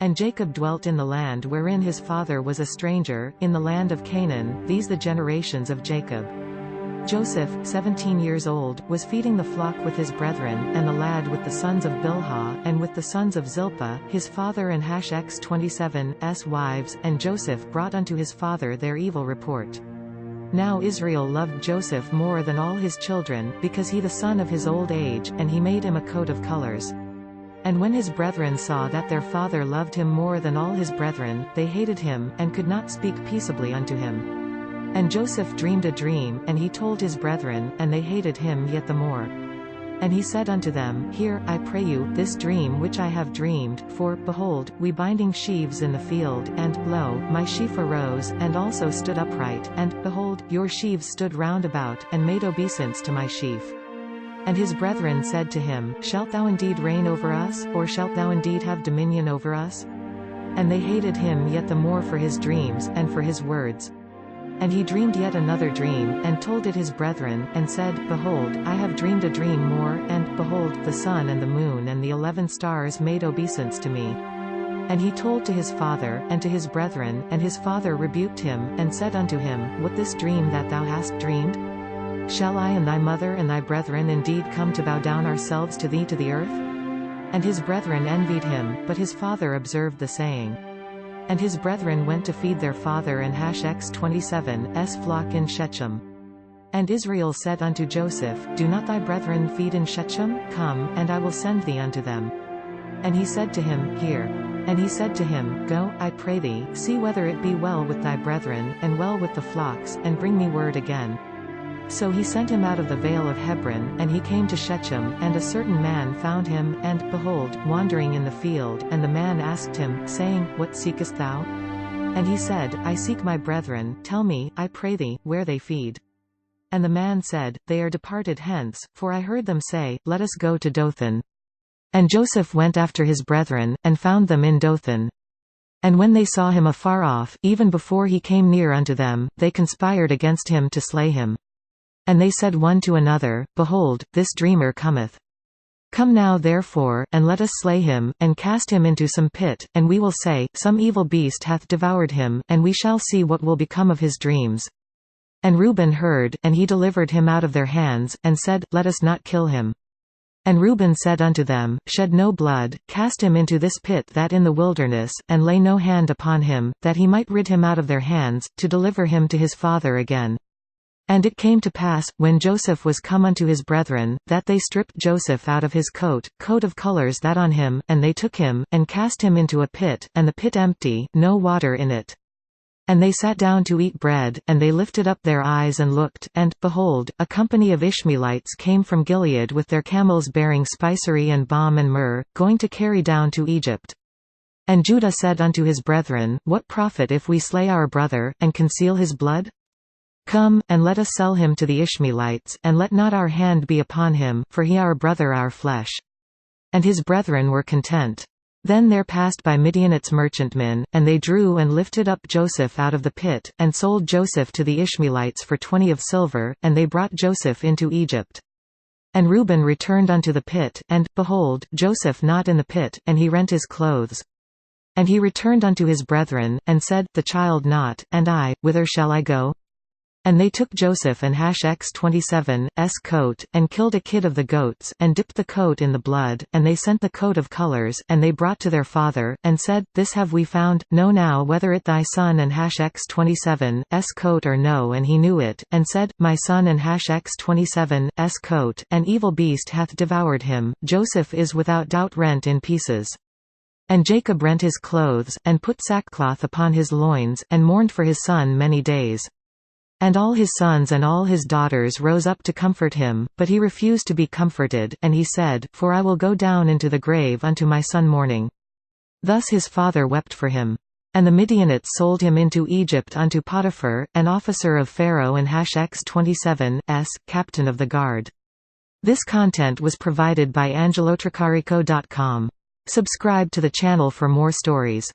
And Jacob dwelt in the land wherein his father was a stranger, in the land of Canaan. These the generations of Jacob. Joseph, 17 years old, was feeding the flock with his brethren, and the lad with the sons of Bilhah, and with the sons of Zilpah, his father, and Hashx 27's wives, and Joseph brought unto his father their evil report. Now Israel loved Joseph more than all his children, because he the son of his old age, and he made him a coat of colors. And when his brethren saw that their father loved him more than all his brethren, they hated him, and could not speak peaceably unto him. And Joseph dreamed a dream, and he told his brethren, and they hated him yet the more. And he said unto them, Hear, I pray you, this dream which I have dreamed, for, behold, we binding sheaves in the field, and, lo, my sheaf arose, and also stood upright, and, behold, your sheaves stood round about, and made obeisance to my sheaf. And his brethren said to him, Shalt thou indeed reign over us, or shalt thou indeed have dominion over us? And they hated him yet the more for his dreams, and for his words. And he dreamed yet another dream, and told it his brethren, and said, Behold, I have dreamed a dream more, and, behold, the sun and the moon and the 11 stars made obeisance to me. And he told to his father, and to his brethren, and his father rebuked him, and said unto him, What this dream that thou hast dreamed? Shall I and thy mother and thy brethren indeed come to bow down ourselves to thee to the earth? And his brethren envied him, but his father observed the saying. And his brethren went to feed their father and Hashx 27's flock in Shechem. And Israel said unto Joseph, Do not thy brethren feed in Shechem? Come, and I will send thee unto them. And he said to him, Hear. And he said to him, Go, I pray thee, see whether it be well with thy brethren, and well with the flocks, and bring me word again. So he sent him out of the vale of Hebron, and he came to Shechem, and a certain man found him, and, behold, wandering in the field, and the man asked him, saying, What seekest thou? And he said, I seek my brethren, tell me, I pray thee, where they feed. And the man said, They are departed hence, for I heard them say, Let us go to Dothan. And Joseph went after his brethren, and found them in Dothan. And when they saw him afar off, even before he came near unto them, they conspired against him to slay him. And they said one to another, Behold, this dreamer cometh. Come now therefore, and let us slay him, and cast him into some pit, and we will say, Some evil beast hath devoured him, and we shall see what will become of his dreams. And Reuben heard, and he delivered him out of their hands, and said, Let us not kill him. And Reuben said unto them, Shed no blood, cast him into this pit that in the wilderness, and lay no hand upon him, that he might rid him out of their hands, to deliver him to his father again. And it came to pass, when Joseph was come unto his brethren, that they stripped Joseph out of his coat of colors that on him, and they took him, and cast him into a pit, and the pit empty, no water in it. And they sat down to eat bread, and they lifted up their eyes and looked, and, behold, a company of Ishmaelites came from Gilead with their camels bearing spicery and balm and myrrh, going to carry down to Egypt. And Judah said unto his brethren, What profit if we slay our brother, and conceal his blood? Come, and let us sell him to the Ishmaelites, and let not our hand be upon him, for he our brother our flesh. And his brethren were content. Then there passed by Midianites merchantmen, and they drew and lifted up Joseph out of the pit, and sold Joseph to the Ishmaelites for 20 of silver, and they brought Joseph into Egypt. And Reuben returned unto the pit, and, behold, Joseph not in the pit, and he rent his clothes. And he returned unto his brethren, and said, The child not, and I, whither shall I go? And they took Joseph and Hashx 27's coat, and killed a kid of the goats, and dipped the coat in the blood, and they sent the coat of colors, and they brought to their father, and said, This have we found, know now whether it thy son and Hashx 27's coat or no. And he knew it, and said, My son and Hashx 27's coat, an evil beast hath devoured him, Joseph is without doubt rent in pieces. And Jacob rent his clothes, and put sackcloth upon his loins, and mourned for his son many days. And all his sons and all his daughters rose up to comfort him, but he refused to be comforted, and he said, For I will go down into the grave unto my son mourning. Thus his father wept for him. And the Midianites sold him into Egypt unto Potiphar, an officer of Pharaoh and Hashx 27's, captain of the guard. This content was provided by angelotricarico.com. Subscribe to the channel for more stories.